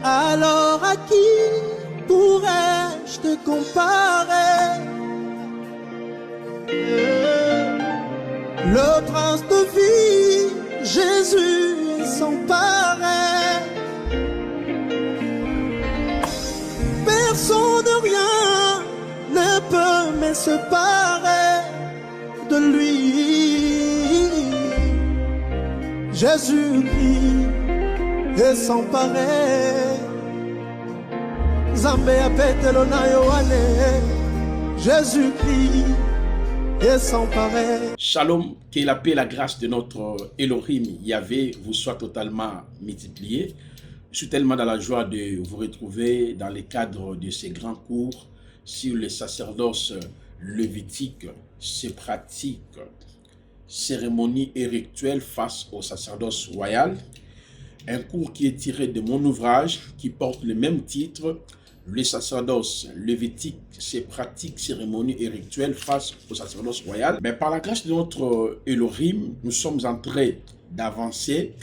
Alors à qui pourrais-je te comparer? Le prince de vie, Jésus est sans pareil. Personne de rien ne peut me séparer de lui. Jésus-Christ est sans pareil. Zambé apetelo na yoane. Jésus-Christ est sans pareil. Shalom, que la paix et la grâce de notre Elohim Yahvé vous soient totalement multipliées. Je suis tellement dans la joie de vous retrouver dans le cadre de ces grands cours sur les sacerdoces lévitiques, ses pratiques, cérémonies et rituels face au sacerdoce royal. Un cours qui est tiré de mon ouvrage qui porte le même titre, les sacerdoces lévitiques, ses pratiques, cérémonies et rituels face au sacerdoce royal. Mais par la grâce de notre Elohim, nous sommes en train d'avancer.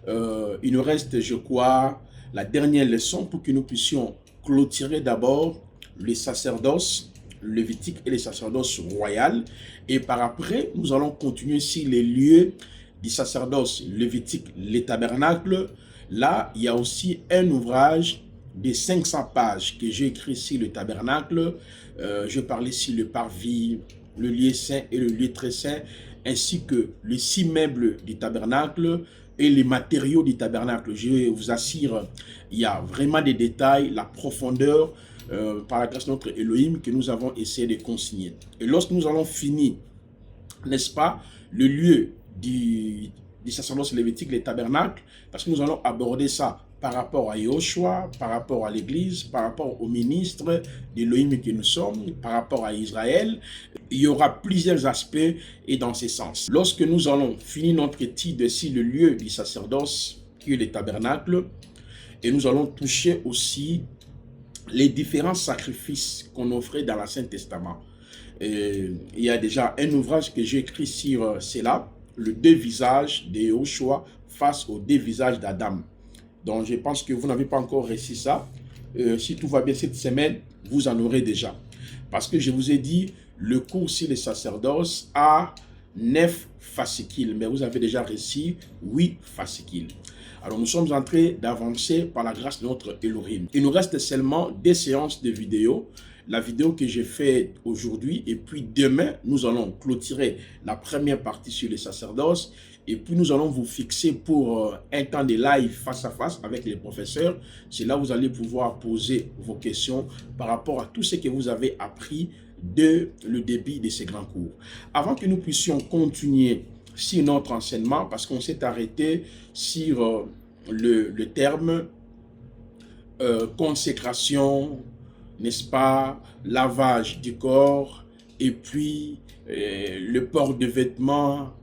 Il nous reste, je crois, la dernière leçon pour que nous puissions clôturer d'abord les sacerdoces lévitiques et les sacerdoces royales. Et par après, nous allons continuer sur les lieux du sacerdoce lévitique, les tabernacles. Là, il y a aussi un ouvrage de 500 pages que j'ai écrit sur le tabernacle. Je parlais sur le parvis, le lieu saint et le lieu très saint, ainsi que les 6 meubles du tabernacle et les matériaux du tabernacle. Je vous assure, il y a vraiment des détails, la profondeur, par la grâce de notre Elohim, que nous avons essayé de consigner. Et lorsque nous allons finir, n'est-ce pas, le lieu du sacerdoce lévitique, les tabernacles, parce que nous allons aborder ça par rapport à Yoshua, par rapport à l'Église, par rapport aux ministres d'Elohim que nous sommes, par rapport à Israël. Il y aura plusieurs aspects et dans ce sens. Lorsque nous allons finir notre étude sur le lieu du sacerdoce, qui est le tabernacle, et nous allons toucher aussi les différents sacrifices qu'on offrait dans l'Ancien Testament. Il y a déjà un ouvrage que j'ai écrit sur cela, le 2 visages de Yoshua face aux 2 visages d'Adam. Donc je pense que vous n'avez pas encore reçu ça. Si tout va bien cette semaine, vous en aurez déjà. Parce que je vous ai dit, le cours sur les sacerdoces a 9 fascicules, mais vous avez déjà reçu 8 fascicules. Alors nous sommes en train d'avancer par la grâce de notre Elohim. Il nous reste seulement 2 séances de vidéos. La vidéo que j'ai faite aujourd'hui, et puis demain, nous allons clôturer la première partie sur les sacerdoces, et puis nous allons vous fixer pour un temps de live face à face avec les professeurs. C'est là où vous allez pouvoir poser vos questions par rapport à tout ce que vous avez appris de le début de ces grands cours. Avant que nous puissions continuer sur notre enseignement, parce qu'on s'est arrêté sur le terme consécration, n'est-ce pas, lavage du corps, et puis le port de vêtements,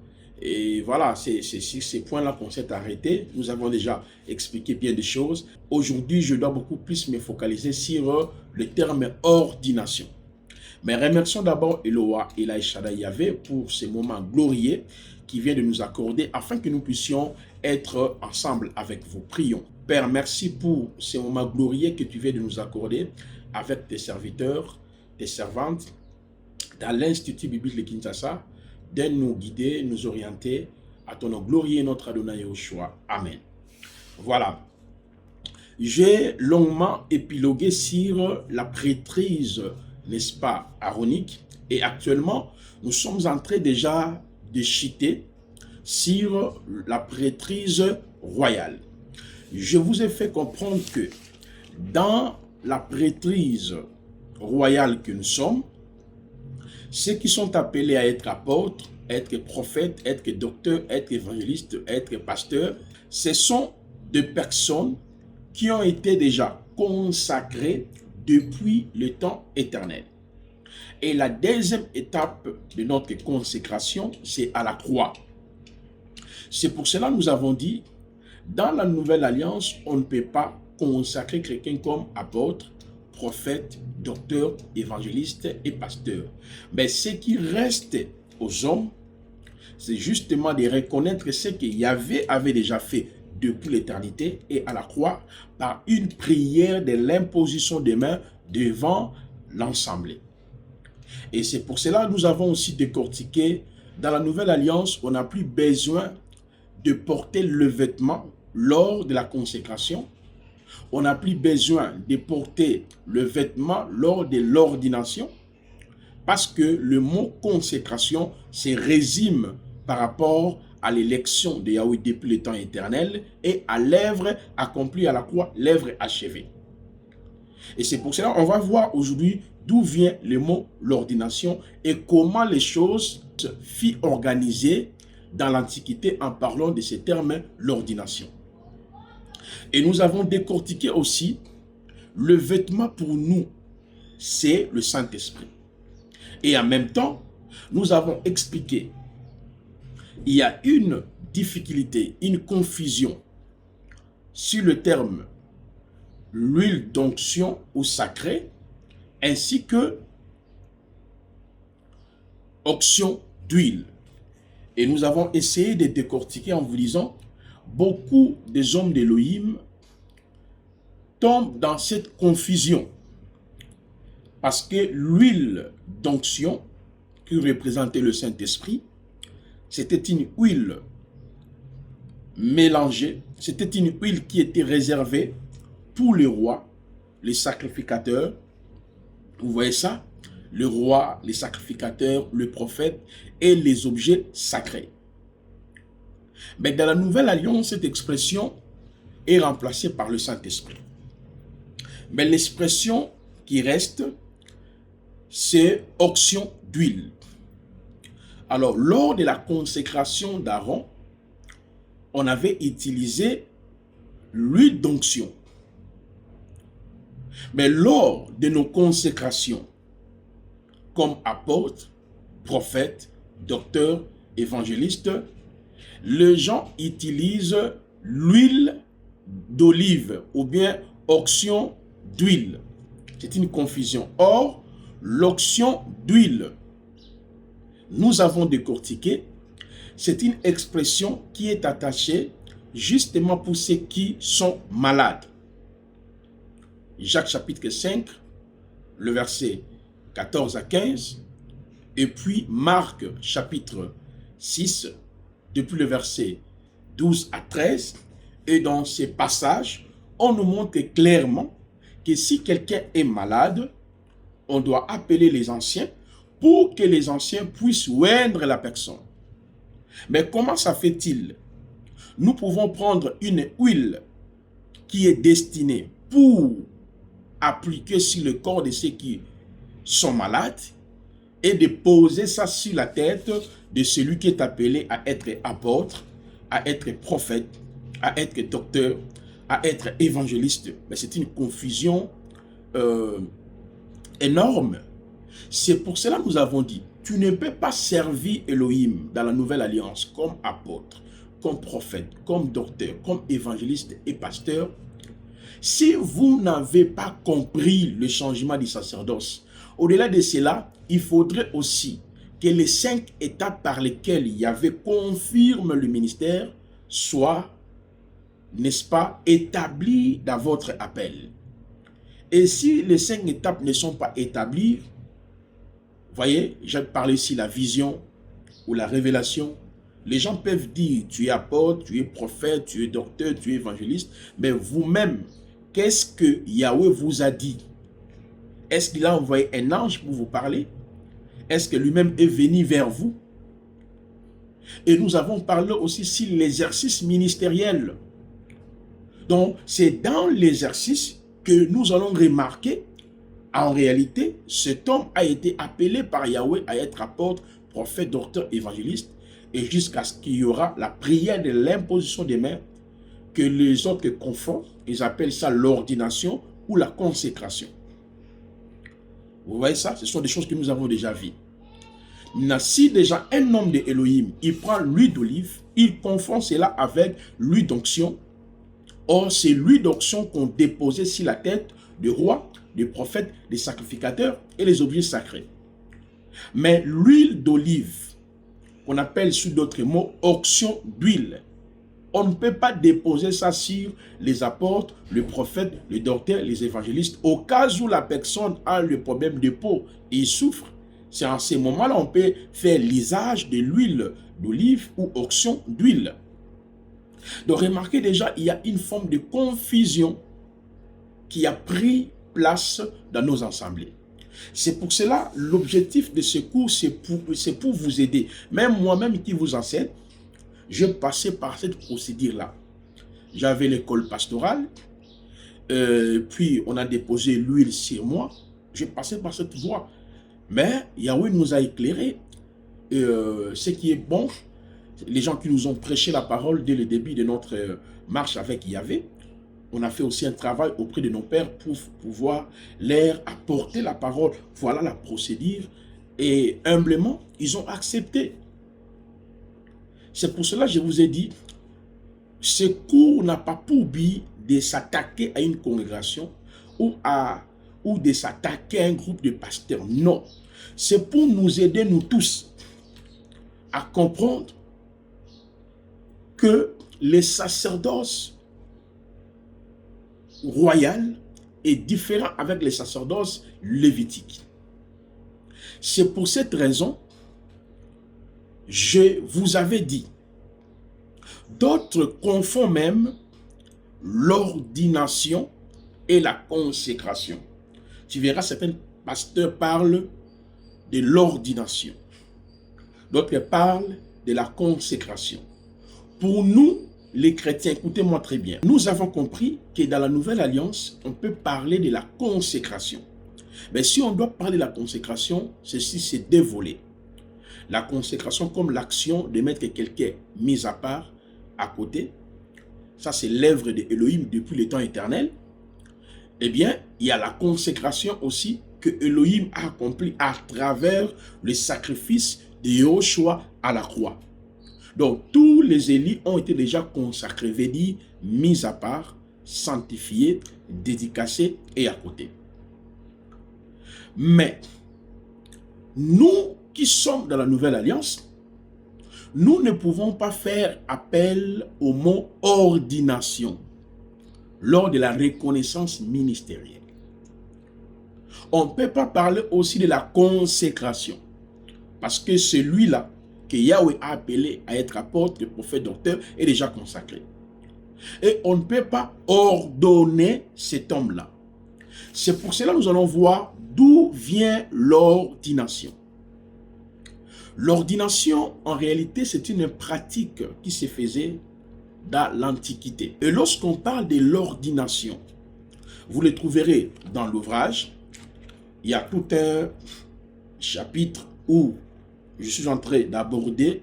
et voilà, c'est sur ces points-là qu'on s'est arrêté. Nous avons déjà expliqué bien des choses. Aujourd'hui, je dois beaucoup plus me focaliser sur le terme ordination. Mais remercions d'abord Eloah et Laïchada Yahvé pour ces moments glorieux qui vient de nous accorder afin que nous puissions être ensemble avec vous. Prions. Père, merci pour ces moments glorieux que tu viens de nous accorder avec tes serviteurs, tes servantes, dans l'Institut biblique de Kinshasa, de nous guider, nous orienter à ton nom glorieux, notre Adonai Yoshua. Amen. Voilà. J'ai longuement épilogué sur la prêtrise, n'est-ce pas, aronique, et actuellement, nous sommes en train déjà de chuter sur la prêtrise royale. Je vous ai fait comprendre que dans la prêtrise royale que nous sommes, ceux qui sont appelés à être apôtres, être prophètes, être docteurs, être évangélistes, être pasteurs, ce sont des personnes qui ont été déjà consacrées depuis le temps éternel. Et la deuxième étape de notre consécration, c'est à la croix. C'est pour cela que nous avons dit, dans la nouvelle alliance, on ne peut pas consacrer quelqu'un comme apôtre, prophète, docteur, évangéliste et pasteur. Mais ce qui reste aux hommes, c'est justement de reconnaître ce que Yahvé avait déjà fait depuis l'éternité et à la croix par une prière de l'imposition des mains devant l'Assemblée. Et c'est pour cela que nous avons aussi décortiqué, dans la Nouvelle Alliance, on n'a plus besoin de porter le vêtement lors de la consécration. On n'a plus besoin de porter le vêtement lors de l'ordination, parce que le mot consécration se résume par rapport à l'élection de Yahweh depuis le temps éternel et à l'œuvre accomplie à la croix, l'œuvre achevée. Et c'est pour cela qu'on va voir aujourd'hui d'où vient le mot l'ordination et comment les choses furent organisées dans l'Antiquité en parlant de ce terme l'ordination. Et nous avons décortiqué aussi le vêtement pour nous, c'est le Saint-Esprit. Et en même temps, nous avons expliqué, il y a une difficulté, une confusion sur le terme l'huile d'onction ou sacrée, ainsi que onction d'huile. Et nous avons essayé de décortiquer en vous disant, beaucoup des hommes d'Élohim tombent dans cette confusion. Parce que l'huile d'onction, qui représentait le Saint-Esprit, c'était une huile mélangée, c'était une huile qui était réservée pour les rois, les sacrificateurs. Vous voyez ça? Le roi, les sacrificateurs, le prophète et les objets sacrés. Mais dans la Nouvelle Alliance, cette expression est remplacée par le Saint-Esprit. Mais l'expression qui reste, c'est onction d'huile. Alors, lors de la consécration d'Aaron, on avait utilisé l'huile d'onction. Mais lors de nos consécrations, comme apôtres, prophètes, docteurs, évangélistes, les gens utilisent l'huile d'olive ou bien onction d'huile. C'est une confusion. Or, l'onction d'huile, nous avons décortiqué, c'est une expression qui est attachée justement pour ceux qui sont malades. Jacques chapitre 5, le verset 14 à 15, et puis Marc chapitre 6, depuis le verset 12 à 13, et dans ces passages, on nous montre clairement que si quelqu'un est malade, on doit appeler les anciens pour que les anciens puissent oindre la personne. Mais comment ça fait-il? Nous pouvons prendre une huile qui est destinée pour appliquer sur le corps de ceux qui sont malades et de poser ça sur la tête de celui qui est appelé à être apôtre, à être prophète, à être docteur, à être évangéliste. Mais c'est une confusion énorme. C'est pour cela que nous avons dit, tu ne peux pas servir Elohim dans la Nouvelle Alliance comme apôtre, comme prophète, comme docteur, comme évangéliste et pasteur, si vous n'avez pas compris le changement du sacerdoce. Au-delà de cela, il faudrait aussi que les 5 étapes par lesquelles Yahvé confirme le ministère soient, n'est-ce pas, établies dans votre appel. Et si les 5 étapes ne sont pas établies, voyez, j'ai parlé ici de la vision ou la révélation. Les gens peuvent dire, tu es apôtre, tu es prophète, tu es docteur, tu es évangéliste, mais vous-même, qu'est-ce que Yahweh vous a dit? Est-ce qu'il a envoyé un ange pour vous parler? Est-ce que lui-même est venu vers vous? Et nous avons parlé aussi sur l'exercice ministériel. Donc, c'est dans l'exercice que nous allons remarquer, en réalité, cet homme a été appelé par Yahweh à être apôtre, prophète, docteur, évangéliste, et jusqu'à ce qu'il y aura la prière de l'imposition des mains, que les autres confondent, ils appellent ça l'ordination ou la consécration. Vous voyez ça? Ce sont des choses que nous avons déjà vues. Maintenant, si déjà un homme de Elohim, il prend l'huile d'olive, il confond cela avec l'huile d'onction. Or, c'est l'huile d'onction qu'on déposait sur la tête du roi, des prophètes, des sacrificateurs et les objets sacrés. Mais l'huile d'olive, qu'on appelle sous d'autres mots onction d'huile, On ne peut pas déposer ça sur les apôtres, le prophète, le docteur, les évangélistes. Au cas où la personne a le problème de peau et il souffre, c'est en ces moments-là on peut faire l'usage de l'huile d'olive ou onction d'huile. Donc remarquez déjà, il y a une forme de confusion qui a pris place dans nos assemblées. C'est pour cela, l'objectif de ce cours, c'est pour vous aider. Même moi-même qui vous enseigne, je passais par cette procédure-là. J'avais l'école pastorale, puis on a déposé l'huile sur moi. Je passais par cette voie. Mais Yahweh nous a éclairé. Ce qui est bon, les gens qui nous ont prêché la parole dès le début de notre marche avec Yahweh, on a fait aussi un travail auprès de nos pères pour pouvoir leur apporter la parole. Voilà la procédure. Et humblement, ils ont accepté. C'est pour cela que je vous ai dit, ce cours n'a pas pour but de s'attaquer à une congrégation ou de s'attaquer à un groupe de pasteurs. Non. C'est pour nous aider, nous tous, à comprendre que les sacerdoces royal est différent avec les sacerdoces lévitiques. C'est pour cette raison, je vous avais dit, d'autres confondent même l'ordination et la consécration. Tu verras, certains pasteurs parlent de l'ordination. D'autres parlent de la consécration. Pour nous, les chrétiens, écoutez-moi très bien, nous avons compris que dans la Nouvelle Alliance, on peut parler de la consécration. Mais si on doit parler de la consécration, ceci c'est dévolé. La consécration comme l'action de mettre quelqu'un mis à part, à côté, ça c'est l'œuvre de Elohim depuis le temps éternel. Eh bien, il y a la consécration aussi que Elohim a accompli à travers le sacrifice de Yahushua à la croix. Donc, tous les élus ont été déjà consacrés, veut dire mis à part, sanctifiés, dédicacés et à côté. Mais, nous qui sommes dans la Nouvelle Alliance, nous ne pouvons pas faire appel au mot ordination lors de la reconnaissance ministérielle. On ne peut pas parler aussi de la consécration parce que celui-là que Yahweh a appelé à être apôtre, prophète, docteur, est déjà consacré. Et on ne peut pas ordonner cet homme-là. C'est pour cela que nous allons voir d'où vient l'ordination. L'ordination, en réalité, c'est une pratique qui se faisait dans l'Antiquité. Et lorsqu'on parle de l'ordination, vous le trouverez dans l'ouvrage. Il y a tout un chapitre où je suis en train d'aborder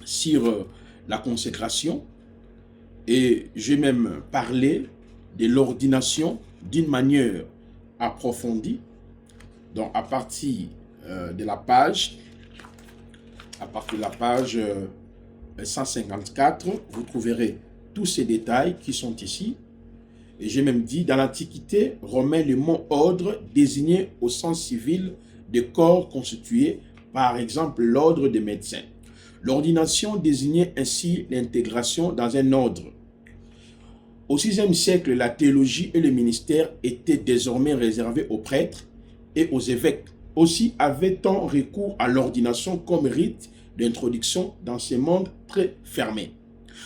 sur la consécration et je vais même parler de l'ordination d'une manière approfondie. Donc à partir de la page 154, vous trouverez tous ces détails qui sont ici. Et j'ai même dit, dans l'Antiquité, Romain, le mot ordre désignait au sens civil de corps constitués, par exemple l'ordre des médecins. L'ordination désignait ainsi l'intégration dans un ordre. Au VIe siècle, la théologie et le ministère étaient désormais réservés aux prêtres et aux évêques. Aussi avait-on recours à l'ordination comme rite d'introduction dans ce monde très fermé.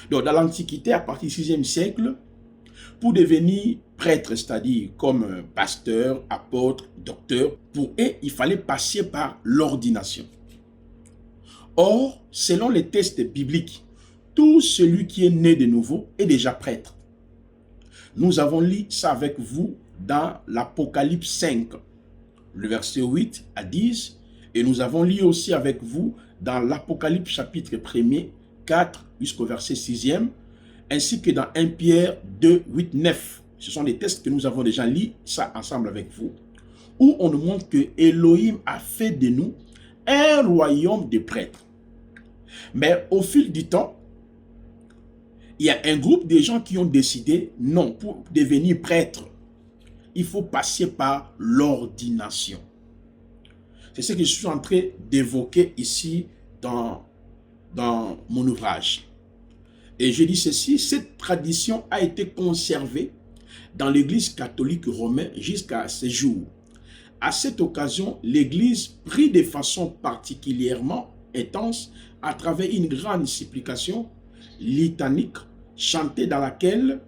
Donc dans l'Antiquité, à partir du VIe siècle, pour devenir prêtre, c'est-à-dire comme pasteur, apôtre, docteur, pour eux, il fallait passer par l'ordination. Or, selon les textes bibliques, tout celui qui est né de nouveau est déjà prêtre. Nous avons lu ça avec vous dans l'Apocalypse 5, le verset 8 à 10, et nous avons lu aussi avec vous dans l'Apocalypse chapitre 1er, 4 jusqu'au verset 6e, ainsi que dans 1 Pierre 2, 8, 9. Ce sont des textes que nous avons déjà lus, ça ensemble avec vous, où on nous montre que Elohim a fait de nous un royaume de prêtres. Mais au fil du temps, il y a un groupe de gens qui ont décidé, non, pour devenir prêtre, il faut passer par l'ordination. C'est ce que je suis en train d'évoquer ici dans mon ouvrage. Et je dis ceci, cette tradition a été conservée dans l'Église catholique romaine jusqu'à ce jour. À cette occasion, l'Église prie de façon particulièrement intense à travers une grande supplication litanique chantée dans laquelle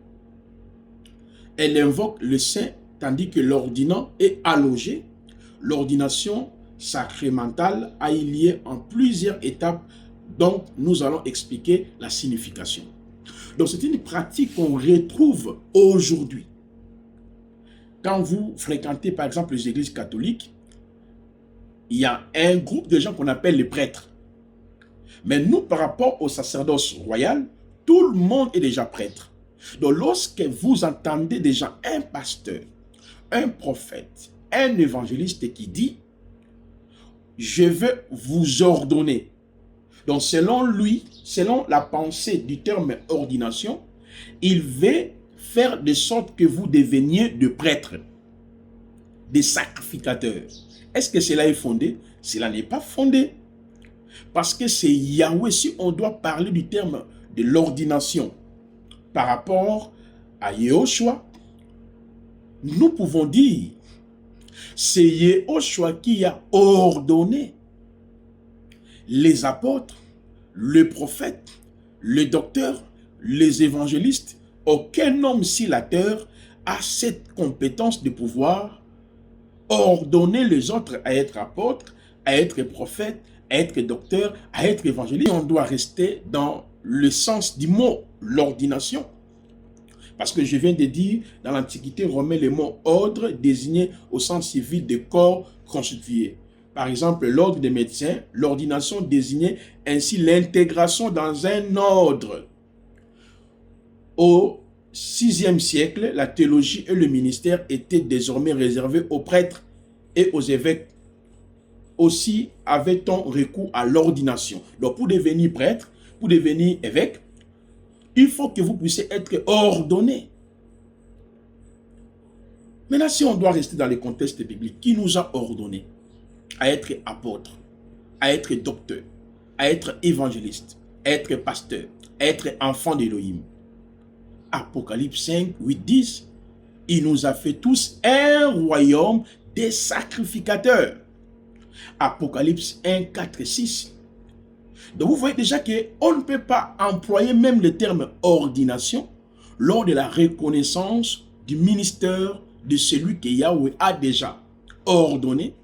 elle invoque le saint tandis que l'ordinant est allogé. L'ordination sacramentale a eu lieu en plusieurs étapes dont nous allons expliquer la signification. Donc c'est une pratique qu'on retrouve aujourd'hui. Quand vous fréquentez par exemple les églises catholiques, il y a un groupe de gens qu'on appelle les prêtres. Mais nous, par rapport au sacerdoce royal, tout le monde est déjà prêtre. Donc lorsque vous entendez déjà un pasteur, un prophète, un évangéliste qui dit « Je veux vous ordonner », donc selon lui, selon la pensée du terme ordination, il veut faire de sorte que vous deveniez de prêtres, des sacrificateurs. Est-ce que cela est fondé? Cela n'est pas fondé. Parce que c'est Yahweh, si on doit parler du terme de l'ordination par rapport à Yehoshua, nous pouvons dire c'est Yehoshua qui a ordonné les apôtres, le prophète, le docteur, les évangélistes. Aucun homme sur la terre a cette compétence de pouvoir ordonner les autres à être apôtres, à être prophètes, à être docteur, à être évangéliste. On doit rester dans le sens du mot, l'ordination. Parce que je viens de dire, dans l'Antiquité romaine, le mot ordre désignait au sens civil de corps constitué. Par exemple, l'ordre des médecins, l'ordination désignait ainsi l'intégration dans un ordre. Au VIe siècle, la théologie et le ministère étaient désormais réservés aux prêtres et aux évêques. Aussi avait-on recours à l'ordination. Donc pour devenir prêtre, pour devenir évêque, il faut que vous puissiez être ordonné. Maintenant, si on doit rester dans le contexte biblique, qui nous a ordonné à être apôtre, à être docteur, à être évangéliste, à être pasteur, à être enfant d'Élohim? Apocalypse 5, 8, 10. Il nous a fait tous un royaume des sacrificateurs. Apocalypse 1, 4, 6. Donc vous voyez déjà qu'on ne peut pas employer même le terme ordination lors de la reconnaissance du ministère de celui que Yahweh a déjà ordonné,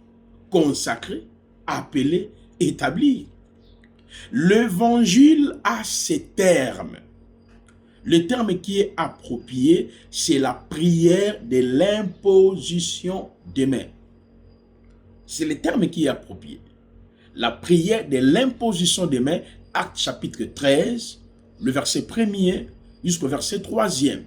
consacré, appelé, établi. L'évangile a ses termes. Le terme qui est approprié, c'est la prière de l'imposition des mains. C'est le terme qui est approprié. La prière de l'imposition des mains, Actes chapitre 13, le verset 1er jusqu'au verset 3e.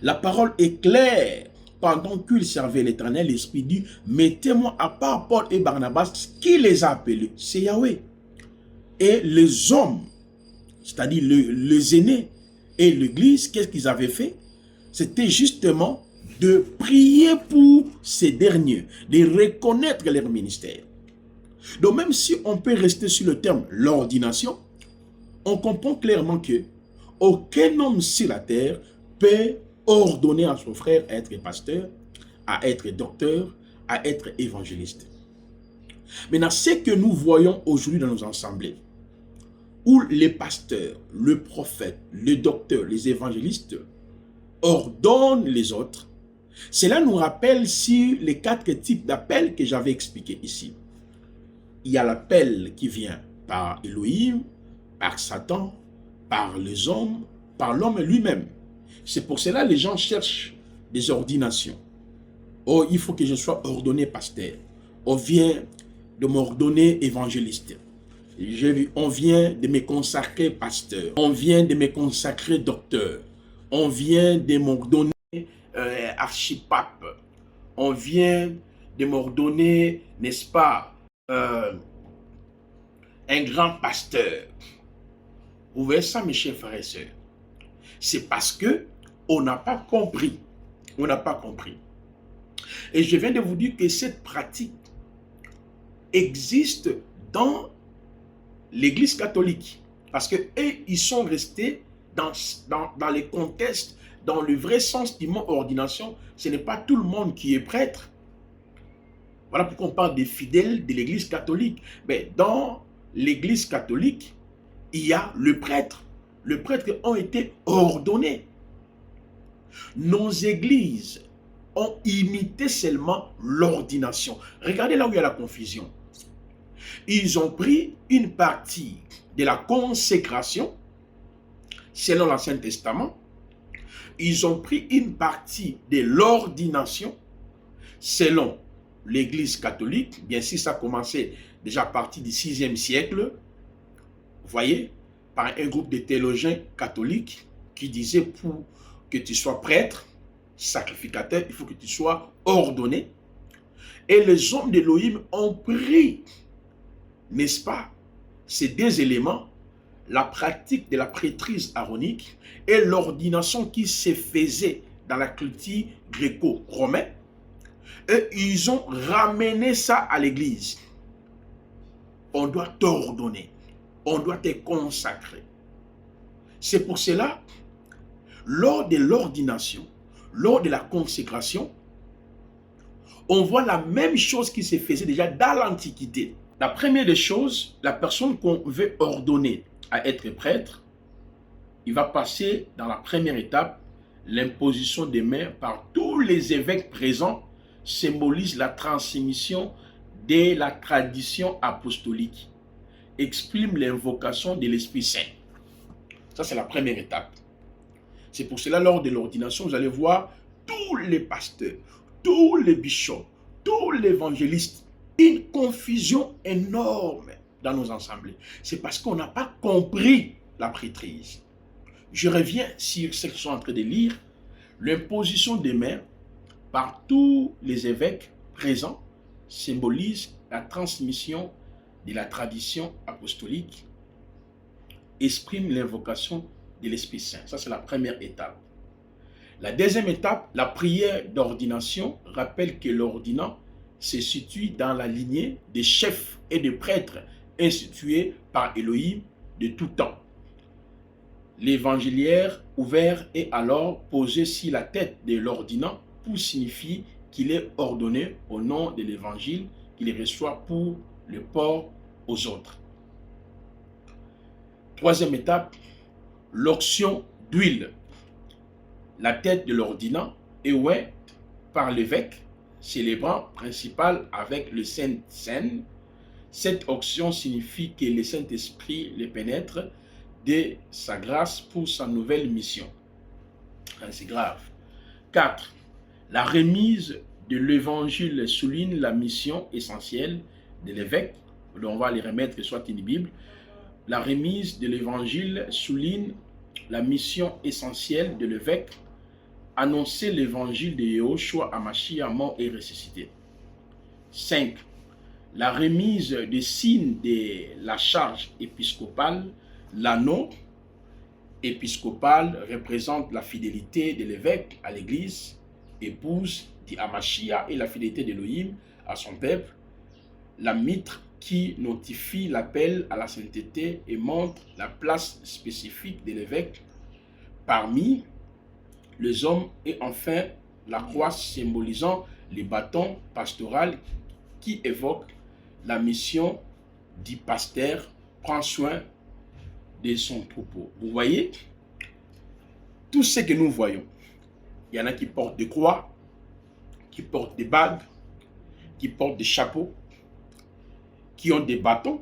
La parole est claire. Pendant qu'ils servaient l'Éternel, l'Esprit dit, mettez-moi à part Paul et Barnabas, qui les a appelés? C'est Yahweh. Et les hommes, c'est-à-dire les aînés et l'Église, qu'est-ce qu'ils avaient fait? C'était justement de prier pour ces derniers, de reconnaître leur ministère. Donc même si on peut rester sur le terme l'ordination, on comprend clairement que aucun homme sur la terre peut ordonner à son frère à être pasteur, à être docteur, à être évangéliste. Maintenant, ce que nous voyons aujourd'hui dans nos assemblées, où les pasteurs, le prophète, le docteur, les évangélistes ordonnent les autres, cela nous rappelle sur les 4 types d'appels que j'avais expliqués ici. Il y a l'appel qui vient par Elohim, par Satan, par les hommes, par l'homme lui-même. C'est pour cela que les gens cherchent des ordinations. Oh, il faut que je sois ordonné pasteur. On vient de m'ordonner évangéliste. On vient de me consacrer pasteur. On vient de me consacrer docteur. On vient de m'ordonner archipape. On vient de m'ordonner, n'est-ce pas, un grand pasteur. Vous voyez ça, mes chers frères et sœurs? C'est parce que on n'a pas compris. On n'a pas compris. Et je viens de vous dire que cette pratique existe dans l'Église catholique. Parce que eux, ils sont restés dans les contextes, dans le vrai sens du mot ordination, ce n'est pas tout le monde qui est prêtre. Voilà pourquoi on parle des fidèles de l'Église catholique. Mais dans l'Église catholique, il y a le prêtre. Les prêtres ont été ordonnés. Nos églises ont imité seulement l'ordination. Regardez là où il y a la confusion. Ils ont pris une partie de la consécration, selon l'Ancien Testament. Ils ont pris une partie de l'ordination, selon l'Église catholique. Bien sûr, ça a commencé déjà à partir du 6e siècle. Vous voyez, par un groupe de théologiens catholiques qui disaient pour que tu sois prêtre, sacrificateur, il faut que tu sois ordonné. Et les hommes d'Élohim ont pris, n'est-ce pas, ces deux éléments, la pratique de la prêtrise aaronique et l'ordination qui se faisait dans la culture gréco-romaine. Et ils ont ramené ça à l'église. On doit t'ordonner. On doit te consacrer. C'est pour cela, lors de l'ordination, lors de la consécration, on voit la même chose qui se faisait déjà dans l'Antiquité. La première des choses, la personne qu'on veut ordonner à être prêtre, il va passer dans la première étape, l'imposition des mains par tous les évêques présents symbolise la transmission de la tradition apostolique, exprime l'invocation de l'Esprit Saint. Ça, c'est la première étape. C'est pour cela, lors de l'ordination, vous allez voir tous les pasteurs, tous les bishops, tous les évangélistes, une confusion énorme dans nos assemblées. C'est parce qu'on n'a pas compris la prêtrise. Je reviens sur ce que je suis en train de lire. L'imposition des mains par tous les évêques présents symbolise la transmission de la tradition apostolique, exprime l'invocation de l'Esprit Saint. Ça, c'est la première étape. La deuxième étape, la prière d'ordination, rappelle que l'ordinant se situe dans la lignée des chefs et des prêtres institués par Elohim de tout temps. L'évangéliaire ouvert est alors posé sur la tête de l'ordinant pour signifier qu'il est ordonné au nom de l'évangile qu'il reçoit pour le port aux autres. Troisième étape, l'onction d'huile. La tête de l'ordinant est ointe par l'évêque, célébrant principal avec le Saint-Seine. Cette onction signifie que le Saint-Esprit le pénètre de sa grâce pour sa nouvelle mission. C'est grave. 4. La remise de l'évangile souligne la mission essentielle de l'évêque. On va les remettre soit une Bible. La remise de l'évangile souligne la mission essentielle de l'évêque, annoncer l'évangile de Yahushua HaMashiach mort et ressuscité. 5. La remise des signes de la charge épiscopale. L'anneau épiscopal représente la fidélité de l'évêque à l'église, épouse d'Hamashiach et la fidélité d'Élohim à son peuple. La mitre qui notifie l'appel à la sainteté et montre la place spécifique de l'évêque parmi les hommes. Et enfin, la croix symbolisant les bâtons pastoral qui évoque la mission du pasteur prend soin de son troupeau. Vous voyez, tout ce que nous voyons, il y en a qui portent des croix, qui portent des bagues, qui portent des chapeaux, qui ont des bâtons.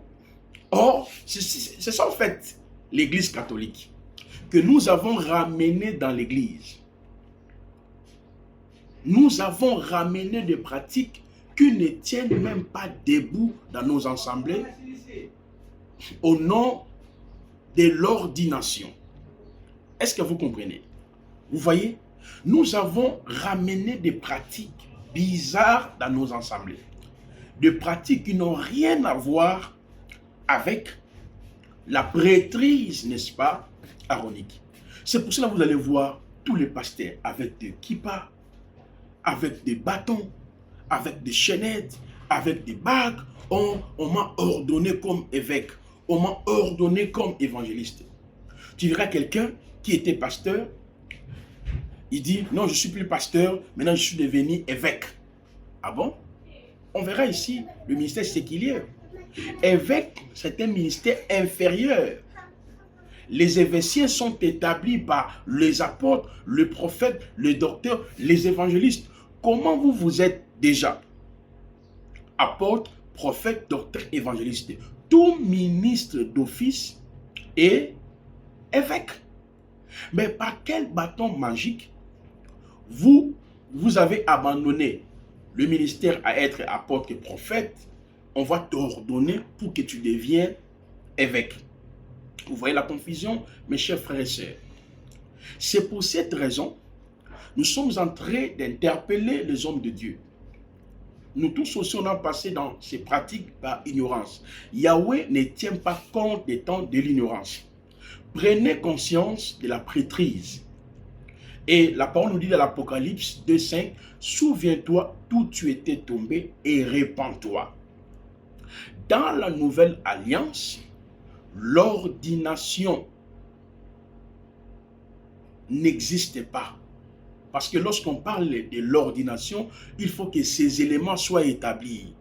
Or, c'est ça en fait l'Église catholique que nous avons ramené dans l'Église. Nous avons ramené des pratiques qui ne tiennent même pas debout dans nos assemblées au nom de l'ordination. Est-ce que vous comprenez? Vous voyez, nous avons ramené des pratiques bizarres dans nos assemblées. Des pratiques qui n'ont rien à voir avec la prêtrise, n'est-ce pas, aaronique. C'est pour cela que vous allez voir tous les pasteurs avec des kippas, avec des bâtons, avec des chaînettes, avec des bagues. On m'a ordonné comme évêque. On m'a ordonné comme évangéliste. Tu verras quelqu'un qui était pasteur, il dit, non, je ne suis plus pasteur, maintenant je suis devenu évêque. Ah bon? On verra ici le ministère séculier. Évêque, c'est un ministère inférieur. Les évêciens sont établis par les apôtres, le prophète, le docteur, les évangélistes. Comment vous êtes déjà? Apôtre, prophète, docteur, évangéliste. Tout ministre d'office est évêque. Mais par quel bâton magique vous avez abandonné le ministère à être apôtre et prophète? On va t'ordonner pour que tu deviennes évêque. Vous voyez la confusion, mes chers frères et sœurs. C'est pour cette raison, nous sommes en train d'interpeller les hommes de Dieu. Nous tous aussi, on a passé dans ces pratiques par ignorance. Yahweh ne tient pas compte des temps de l'ignorance. Prenez conscience de la prêtrise. Et la parole nous dit dans l'Apocalypse 2:5, souviens-toi d'où tu étais tombé et répands-toi. Dans la nouvelle alliance, l'ordination n'existe pas. Parce que lorsqu'on parle de l'ordination, il faut que ces éléments soient établis.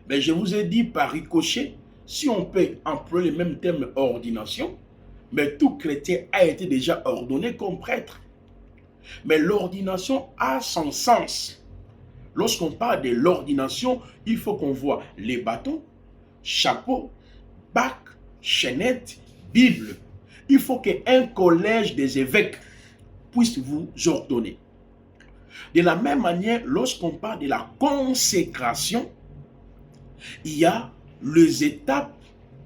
Mais je vous ai dit par ricochet, si on peut employer le même terme ordination, mais tout chrétien a été déjà ordonné comme prêtre. Mais l'ordination a son sens. Lorsqu'on parle de l'ordination, il faut qu'on voit les bâtons, chapeau, bac, chaînette, Bible. Il faut qu'un collège des évêques puisse vous ordonner. De la même manière, lorsqu'on parle de la consécration, il y a les étapes,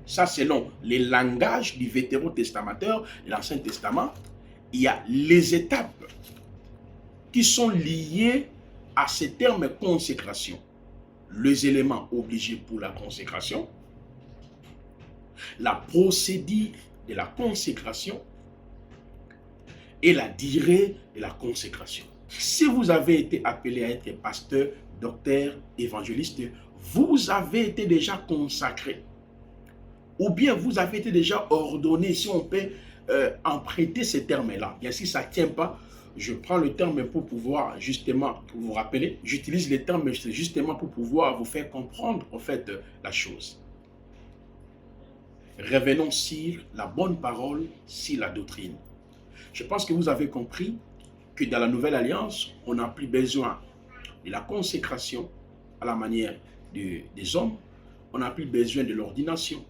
ça selon les langages du vétérotestamenteur, de l'Ancien Testament, il y a les étapes qui sont liées à ce terme consécration. Les éléments obligés pour la consécration, la procédure de la consécration et la durée de la consécration. Si vous avez été appelé à être pasteur, docteur, évangéliste, vous avez été déjà consacré. Ou bien vous avez été déjà ordonné, si on peut emprunter ces termes-là. Bien si ça ne tient pas, je prends le terme pour pouvoir justement vous rappeler. J'utilise les termes justement pour pouvoir vous faire comprendre en fait la chose. Revenons sur la bonne parole, sur la doctrine. Je pense que vous avez compris que dans la nouvelle alliance, on n'a plus besoin de la consécration à la manière des hommes. On n'a plus besoin de l'ordination.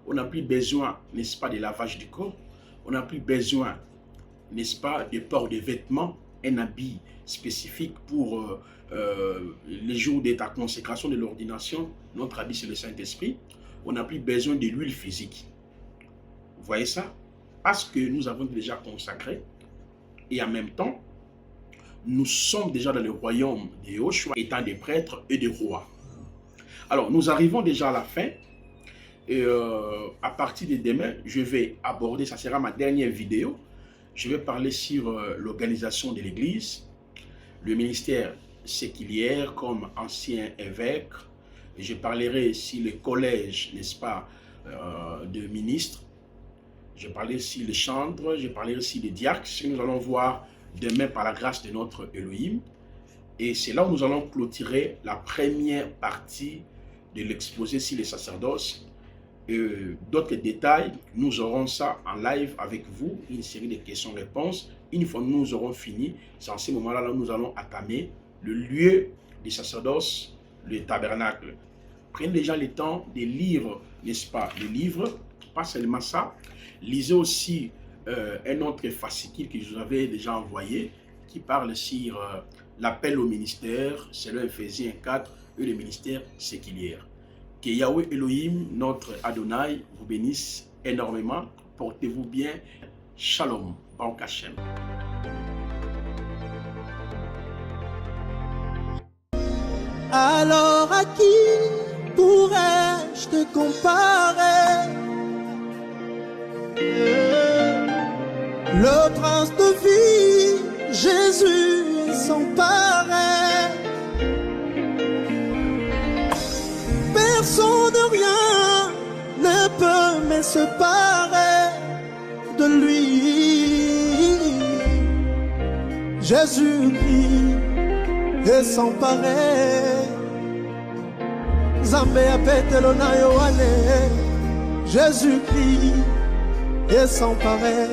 On n'a plus besoin, n'est-ce pas, de lavage du corps. On n'a plus besoin, n'est-ce pas, de port de vêtements, un habit spécifique pour les jours de ta consécration, de l'ordination. Notre habit, c'est le Saint-Esprit. On n'a plus besoin de l'huile physique. Vous voyez ça? Parce que nous avons déjà consacré et en même temps, nous sommes déjà dans le royaume de Yoshua, étant des prêtres et des rois. Alors, nous arrivons déjà à la fin. Et à partir de demain, je vais aborder, ça sera ma dernière vidéo. Je vais parler sur l'organisation de l'Église, le ministère séculier comme ancien évêque. Et je parlerai sur le collège, n'est-ce pas, de ministres. Je parlerai sur les chantres, je parlerai sur les diacres, ce que nous allons voir demain par la grâce de notre Elohim. Et c'est là où nous allons clôturer la première partie de l'exposé sur les sacerdoces. D'autres détails, nous aurons ça en live avec vous, une série de questions-réponses. Une fois que nous aurons fini, c'est en ce moment-là là, nous allons entamer le lieu des sacerdoces, le tabernacle. Prenez déjà le temps de lire, n'est-ce pas, le livre, pas seulement ça. Lisez aussi un autre fascicule que je vous avais déjà envoyé, qui parle sur l'appel au ministère, c'est le Ephésiens 4 et le ministère séculier. Que Yahweh Elohim, notre Adonai, vous bénisse énormément. Portez-vous bien. Shalom. Baruch Hashem. Alors à qui pourrais-je te comparer? Le prince de vie, Jésus est sans pareil. Personne de rien ne peut me séparer de lui. Jésus-Christ est sans pareil. Zambé a pételo na Yohane. Jésus-Christ est sans pareil.